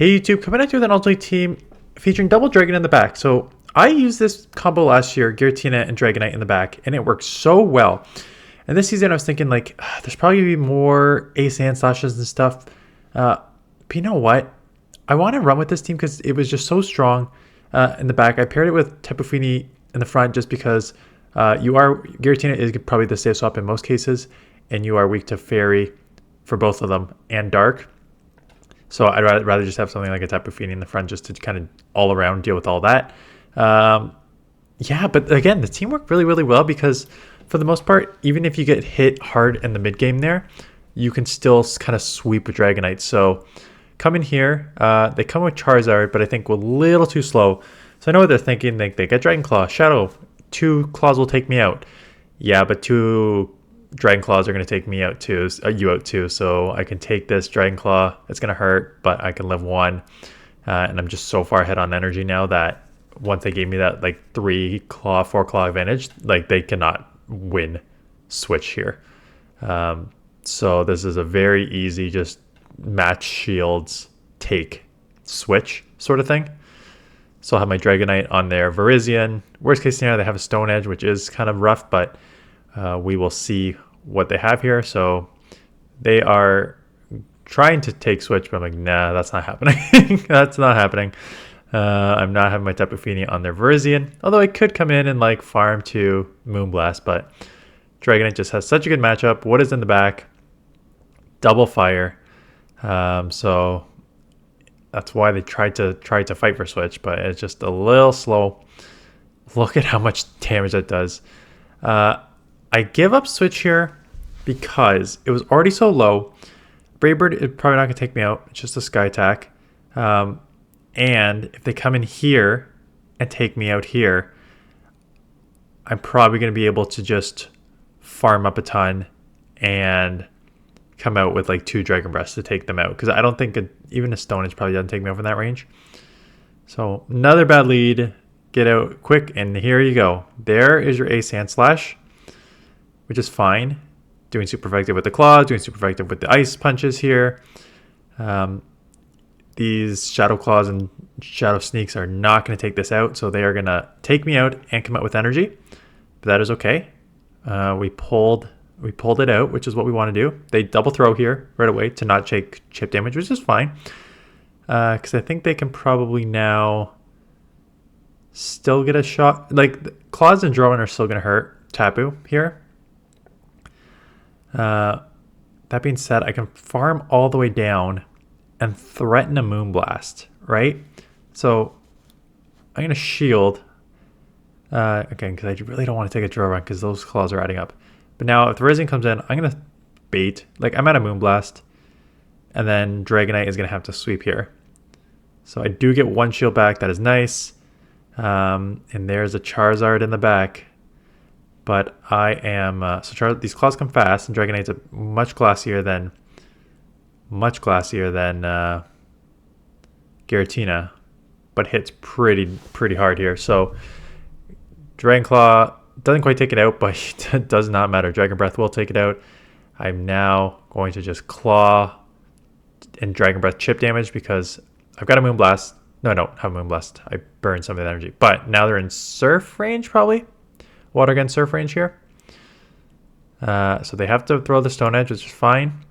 Hey YouTube, coming at you with an Ultimate Team featuring Double Dragon in the back. So I used this combo last year, Giratina and Dragonite in the back, and it worked so well. And this season I was thinking like, there's probably gonna be more Sandslashes and stuff. But you know what? I want to run with this team because it was just so strong in the back. I paired it with Tapu in the front just because Giratina is probably the safe swap in most cases, and you are weak to Fairy for both of them and Dark. So I'd rather just have something like a Tapu in the front just to kind of all around deal with all that. Yeah, but again, the team worked really, really well because for the most part, even if you get hit hard in the mid game there, you can still kind of sweep with Dragonite. So come in here, they come with Charizard, but I think we're a little too slow. So I know what they're thinking. They get Dragon Claw, Shadow, 2 claws will take me out. Yeah, but 2 Dragon Claws are going to take me out too, you out too. So I can take this Dragon Claw. It's going to hurt, but I can live 1. And I'm just so far ahead on energy now that once they gave me that like 4 claw advantage, like they cannot win switch here. So this is a very easy, just match shields, take, switch sort of thing. So I'll have my Dragonite on there. Virizion. Worst case scenario, they have a Stone Edge, which is kind of rough, but we will see what they have here. So they are trying to take switch, but I'm like, nah, that's not happening. That's not happening. I'm not having my Tapu on their Virizion, although I could come in and like farm to Moonblast, but Dragonite just has such a good matchup. What is in the back? Double fire. So that's why they tried to fight for switch, but it's just a little slow. Look at how much damage that does. I give up switch here because it was already so low. Brave Bird is probably not going to take me out. It's just a Sky Attack. And if they come in here and take me out here, I'm probably going to be able to just farm up a ton and come out with like 2 Dragon Breaths to take them out. Because I don't think even a Stone Edge probably doesn't take me over in that range. So another bad lead. Get out quick, and here you go. There is your Sandslash, which is fine. Doing super effective with the claws, doing super effective with the ice punches here. These Shadow Claws and Shadow Sneaks are not going to take this out, so they are going to take me out and come out with energy. But that is okay. We pulled it out, which is what we want to do. They double throw here right away to not take chip damage, which is fine. Because I think they can probably now still get a shot. Like, Claws and Drone are still going to hurt Tapu here. That being said, I can farm all the way down and threaten a Moonblast, right? So I'm going to shield. Again, because I really don't want to take a draw run because those claws are adding up. But now if the Virizion comes in, I'm going to bait. Like, I'm at a Moonblast. And then Dragonite is going to have to sweep here. So I do get 1 shield back. That is nice. And there's a Charizard in the back. But I am... these claws come fast, and Dragonite's much classier than Giratina, but hits pretty hard here. So Dragon Claw doesn't quite take it out, but it does not matter. Dragon Breath will take it out. I'm now going to just Claw and Dragon Breath chip damage because I've got a Moonblast. No, I don't have a Moonblast. I burned some of the energy. But now they're in Surf range, probably. Water Gun Surf range here. So they have to throw the Stone Edge, which is fine.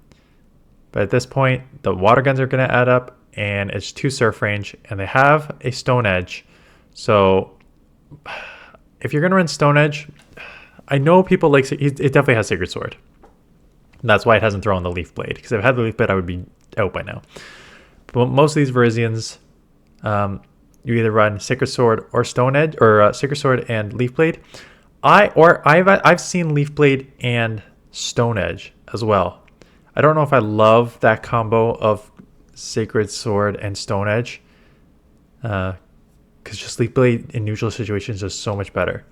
But at this point, the Water Guns are going to add up, and it's 2 Surf range, and they have a Stone Edge. So if you're going to run Stone Edge, I know people like it. Definitely has Sacred Sword. And that's why it hasn't thrown the Leaf Blade, because if it had the Leaf Blade, I would be out by now. But most of these Virizions, you either run Sacred Sword or Stone Edge, or Sacred Sword and Leaf Blade. I've seen Leaf Blade and Stone Edge as well. I don't know if I love that combo of Sacred Sword and Stone Edge. Because just Leaf Blade in neutral situations is so much better.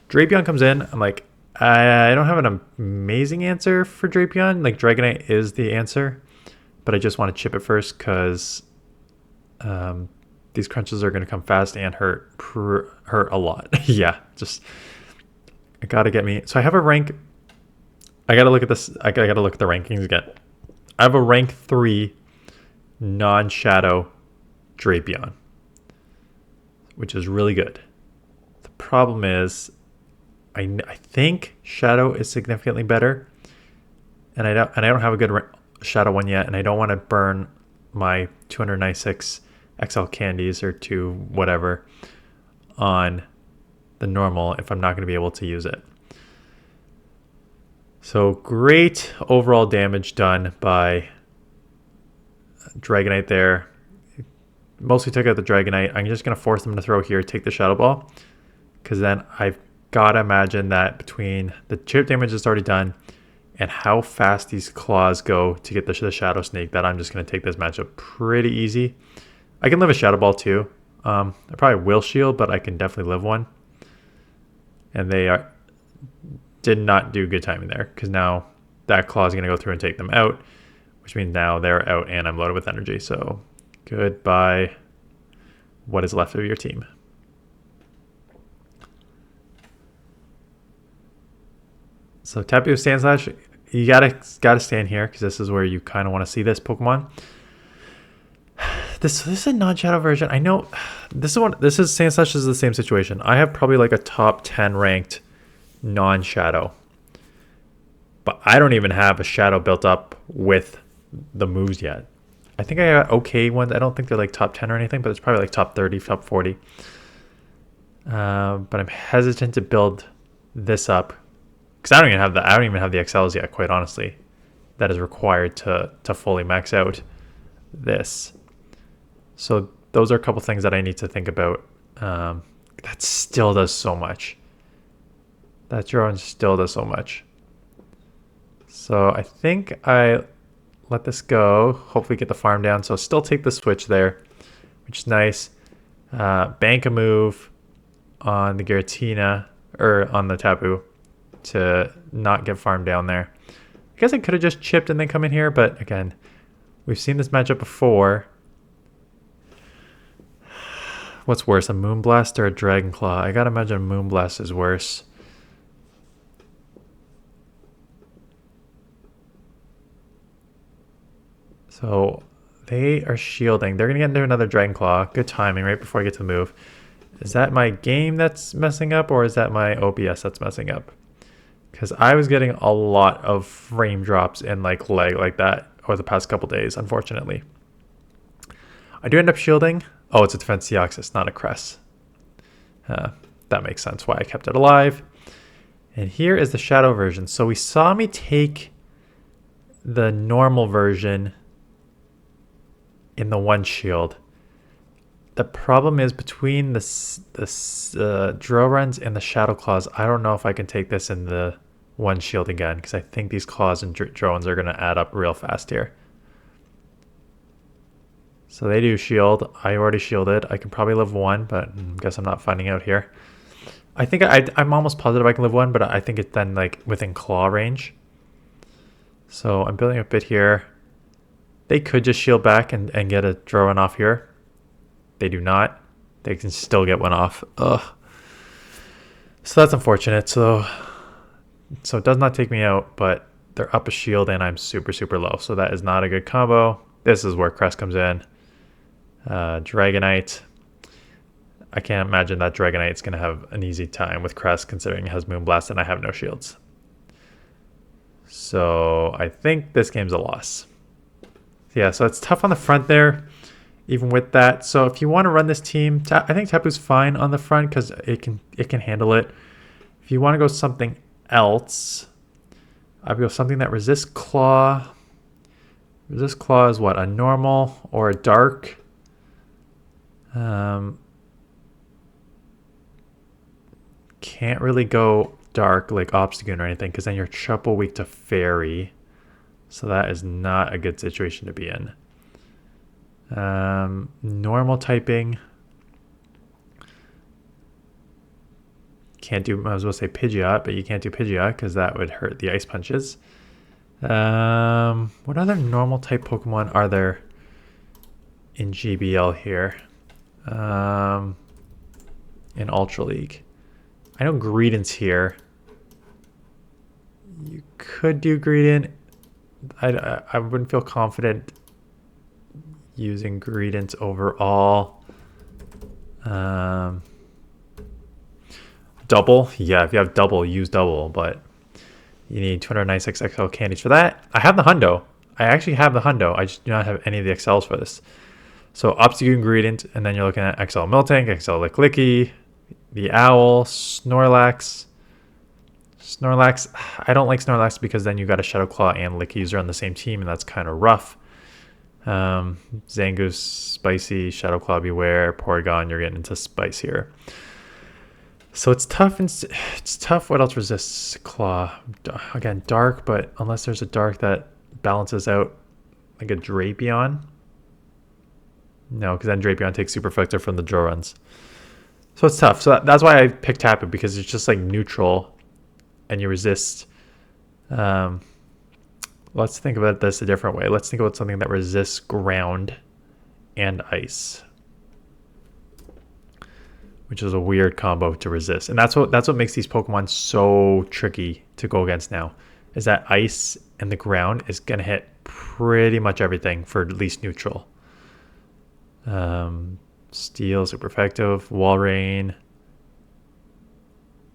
Drapion comes in. I'm like, I don't have an amazing answer for Drapion. Like, Dragonite is the answer. But I just want to chip it first because these crunches are going to come fast and hurt a lot. Yeah, just... It got to get me... So I have a rank... I got to look at this. I got to look at the rankings again. I have a rank 3 non-shadow Drapion, which is really good. The problem is I think shadow is significantly better, and I don't have a good shadow one yet, and I don't want to burn my 296 XL candies or 2 whatever on the normal if I'm not going to be able to use it. So great overall damage done by Dragonite there. Mostly took out the Dragonite. I'm just going to force them to throw here, take the Shadow Ball, because then I've got to imagine that between the chip damage that's already done and how fast these claws go to get the Shadow Snake, that I'm just going to take this matchup pretty easy. I can live a Shadow Ball too. I probably will shield, but I can definitely live one. And they did not do good timing there, because now that claw is going to go through and take them out, which means now they're out and I'm loaded with energy. So goodbye what is left of your team. So Tapu Sandslash, you gotta stand here because this is where you kind of want to see this Pokemon. This is a non-shadow version. I know this is Sandslash is the same situation. I have probably like a top 10 ranked non-shadow, but I don't even have a shadow built up with the moves yet. I think I got okay ones. I don't think they're like top 10 or anything, but it's probably like top 30, top 40. But I'm hesitant to build this up because I don't even have the XLs yet, quite honestly. That is required to fully max out this. So those are a couple things that I need to think about. That still does so much. That drone still does so much. So I think I let this go. Hopefully get the farm down. So still take the switch there, which is nice. Bank a move on the Giratina, or on the Tapu, to not get farmed down there. I guess I could have just chipped and then come in here, but again, we've seen this matchup before. What's worse, a Moonblast or a Dragon Claw? I gotta imagine a Moonblast is worse. So they are shielding. They're going to get into another Dragon Claw. Good timing right before I get to the move. Is that my game that's messing up, or is that my OBS that's messing up? Because I was getting a lot of frame drops in like leg like that over the past couple days, unfortunately. I do end up shielding. Oh, it's a Defense Deoxys, not a Cress. That makes sense why I kept it alive. And here is the shadow version. So we saw me take the normal version in the one shield. The problem is between the Droruns and the Shadow Claws, I don't know if I can take this in the one shield again, because I think these Claws and Drones are going to add up real fast here. So they do shield. I already shielded. I can probably live one, but I guess I'm not finding out here. I think I'm almost positive I can live one, but I think it's then like within claw range. So I'm building a bit here. They could just shield back and get a Drowan off here. They do not. They can still get one off. Ugh. So that's unfortunate. So it does not take me out, but they're up a shield and I'm super, super low. So that is not a good combo. This is where Crest comes in. Dragonite. I can't imagine that Dragonite's going to have an easy time with Crest considering it has Moonblast and I have no shields. So I think this game's a loss. Yeah, so it's tough on the front there, even with that. So if you want to run this team, I think Tapu's fine on the front because it can handle it. If you want to go something else, I would go something that resists Claw. Resist Claw is what? A normal or a dark? Can't really go dark like Obstagoon or anything because then you're triple weak to Fairy. So that is not a good situation to be in. Normal typing. Can't do, I was going to say Pidgeot, but you can't do Pidgeot because that would hurt the Ice Punches. What other normal type Pokemon are there in GBL here? In Ultra League. I know Greedent's here. You could do Greedent. I wouldn't feel confident use ingredients overall. Double, yeah, if you have double, use double, but you need 296 XL candies for that. I have the hundo. I actually have the hundo. I just do not have any of the XLs for this. So Obstacle ingredient, and then you're looking at XL Miltank, XL Licklicky, the Owl, Snorlax. Snorlax, I don't like Snorlax because then you got a Shadow Claw and Lick user on the same team, and that's kind of rough. Zangoose, Spicy, Shadow Claw, Beware, Porygon, you're getting into Spice here. So it's tough. It's tough. What else resists Claw? Again, Dark, but unless there's a Dark that balances out, like a Drapion. No, because then Drapion takes Super Effector from the draw runs. So it's tough. So that's why I picked Tapu, because it's just like neutral, and you resist. Let's think about this a different way. Let's think about something that resists ground and ice, which is a weird combo to resist. And that's what makes these Pokemon so tricky to go against now, is that ice and the ground is going to hit pretty much everything for at least neutral. Steel, super effective. Walrein.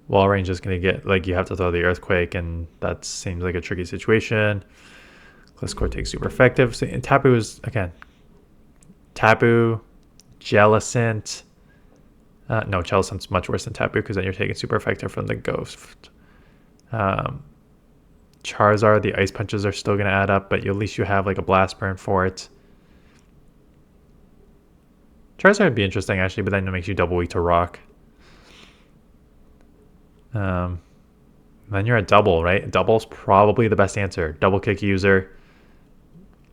Walrein's just going to get, like, you have to throw the Earthquake, and that seems like a tricky situation. Gliscor takes super effective. So, and Tapu is, again, Tapu, Jellicent. No, Jellicent's much worse than Tapu, because then you're taking super effective from the Ghost. Charizard, the Ice Punches are still going to add up, but at least you have like a Blast Burn for it. Charizard would be interesting, actually, but then it makes you double weak to Rock. Then you're at double, right? Double's probably the best answer. Double kick user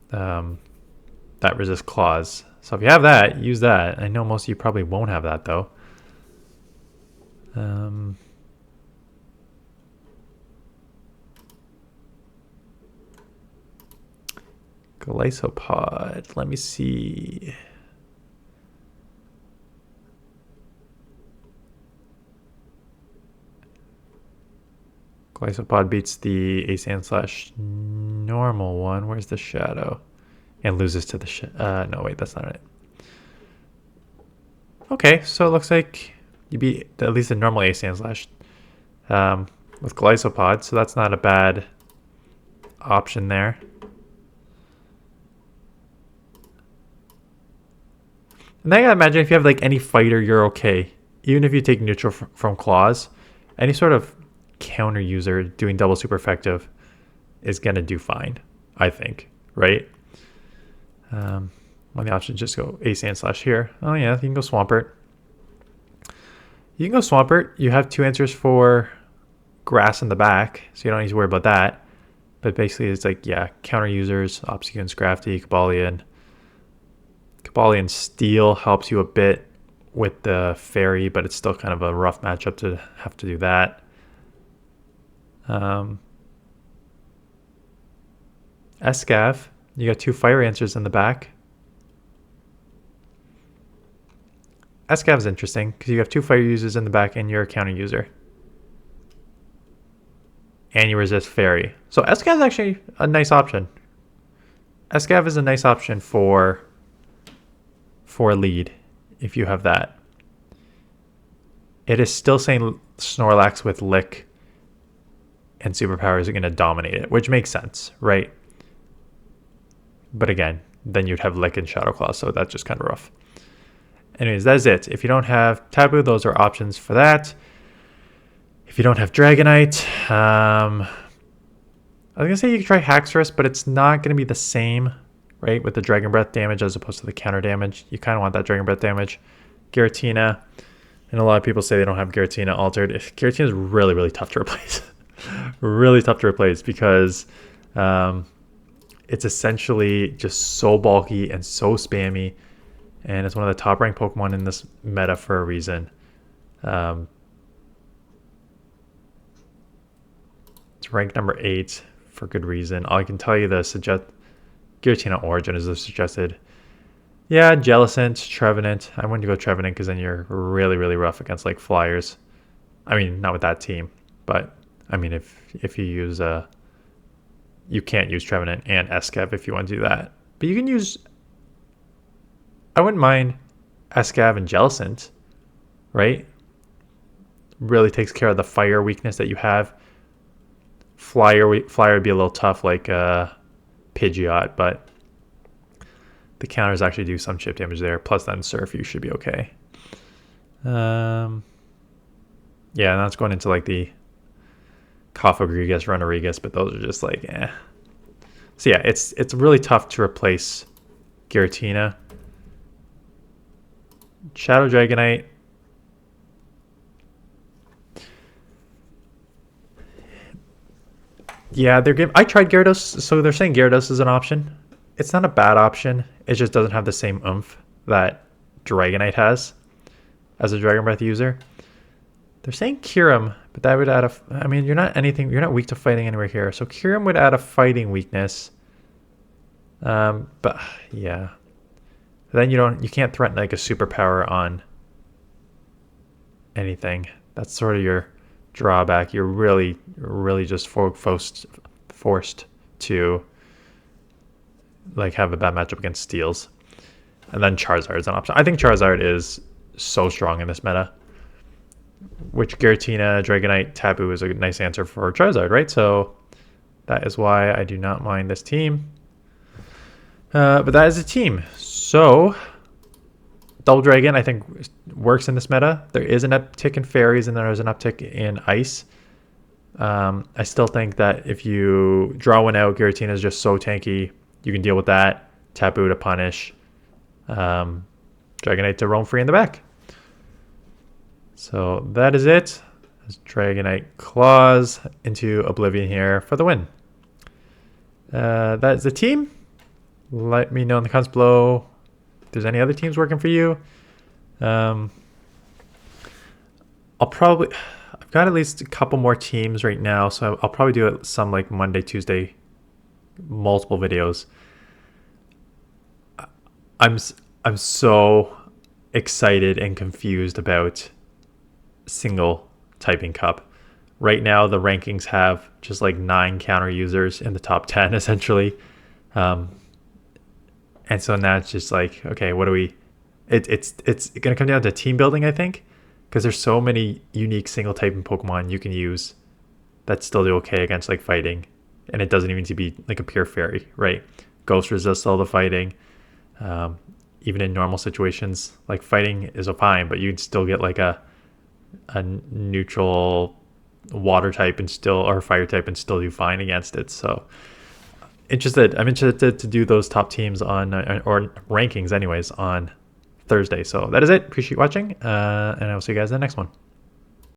that resists claws. So if you have that, use that. I know most of you probably won't have that, though. Golisopod. Let me see. Golisopod beats the Sandslash normal one. Where's the Shadow? And loses to the no, wait, that's not it. Okay, so it looks like you beat at least a normal Sandslash with Golisopod, so that's not a bad option there. And then I gotta imagine if you have like any fighter, you're okay. Even if you take neutral from claws, any sort of counter user doing double super effective is gonna do fine, I think, right? One of the options, just go Sandslash here. Oh yeah, you can go Swampert. You can go Swampert. You have two answers for grass in the back, so you don't need to worry about that. But basically it's like, yeah, counter users, Obstacle, Scrafty, Cobalion. Cobalion Steel helps you a bit with the Fairy, but it's still kind of a rough matchup to have to do that. Escav, you got two fire answers in the back. Escav is interesting because you have two fire users in the back and you're a counter user. And you resist Fairy. So Escav is actually a nice option. Escav is a nice option for lead if you have that. It is still saying Snorlax with Lick and superpowers are going to dominate it, which makes sense, right? But again, then you'd have Lick and Shadow Claw, so that's just kind of rough. Anyways, that's it. If you don't have Tapu, those are options for that. If you don't have Dragonite, I was going to say you could try Haxorus, but it's not going to be the same, right, with the Dragon Breath damage as opposed to the counter damage. You kind of want that Dragon Breath damage. Giratina, and a lot of people say they don't have Giratina altered. Giratina is really, really tough to replace. Really tough to replace because it's essentially just so bulky and so spammy, and it's one of the top ranked Pokemon in this meta for a reason. It's ranked number 8 for good reason. All I can tell you, the Giratina Origin is the suggested. Yeah, Jellicent, Trevenant. I wouldn't go Trevenant because then you're really, really rough against like flyers. I mean, not with that team, but I mean, if you use you can't use Trevenant and Escav if you want to do that. But you can use I wouldn't mind Escav and Jellicent, right? Really takes care of the fire weakness that you have. Flyer would be a little tough like Pidgeot, but the counters actually do some chip damage there. Plus then Surf, you should be okay. Yeah, now it's going into like the Cofagrigus, Runerigus, but those are just like, eh. So yeah, it's really tough to replace Giratina. Shadow Dragonite. Yeah, I tried Gyarados, so they're saying Gyarados is an option. It's not a bad option. It just doesn't have the same oomph that Dragonite has as a Dragon Breath user. They're saying Kyurem, but that would add I mean, you're not weak to fighting anywhere here. So Kyurem would add a fighting weakness. But yeah. Then you can't threaten like a superpower on anything. That's sort of your drawback. You're really just forced to like have a bad matchup against Steels. And then Charizard is an option. I think Charizard is so strong in this meta. Which Giratina, Dragonite, Tapu is a nice answer for Charizard, right? So that is why I do not mind this team. But that is a team. So Double Dragon, I think, works in this meta. There is an uptick in fairies and there is an uptick in ice. I still think that if you draw one out, Giratina is just so tanky. You can deal with that. Tapu to punish. Dragonite to roam free in the back. So that is it. Dragonite claws into Oblivion here for the win. That is the team. Let me know in the comments below if there's any other teams working for you. I've got at least a couple more teams right now, so I'll probably do it some like Monday, Tuesday, multiple videos. I'm so excited and confused about single typing cup. Right now the rankings have just like 9 counter users in the top 10 essentially. And so now it's just like, okay, what do we... It's going to come down to team building, I think, because there's so many unique single typing Pokemon you can use that still do okay against like fighting. And it doesn't even need to be like a pure fairy, right? Ghost resists all the fighting. Even in normal situations, like fighting is a fine, but you'd still get like a neutral water type and still, or fire type and still do fine against it. So I'm interested to do those top teams on, or rankings anyways, on Thursday. So that is it. Appreciate you watching, and I will see you guys in the next one.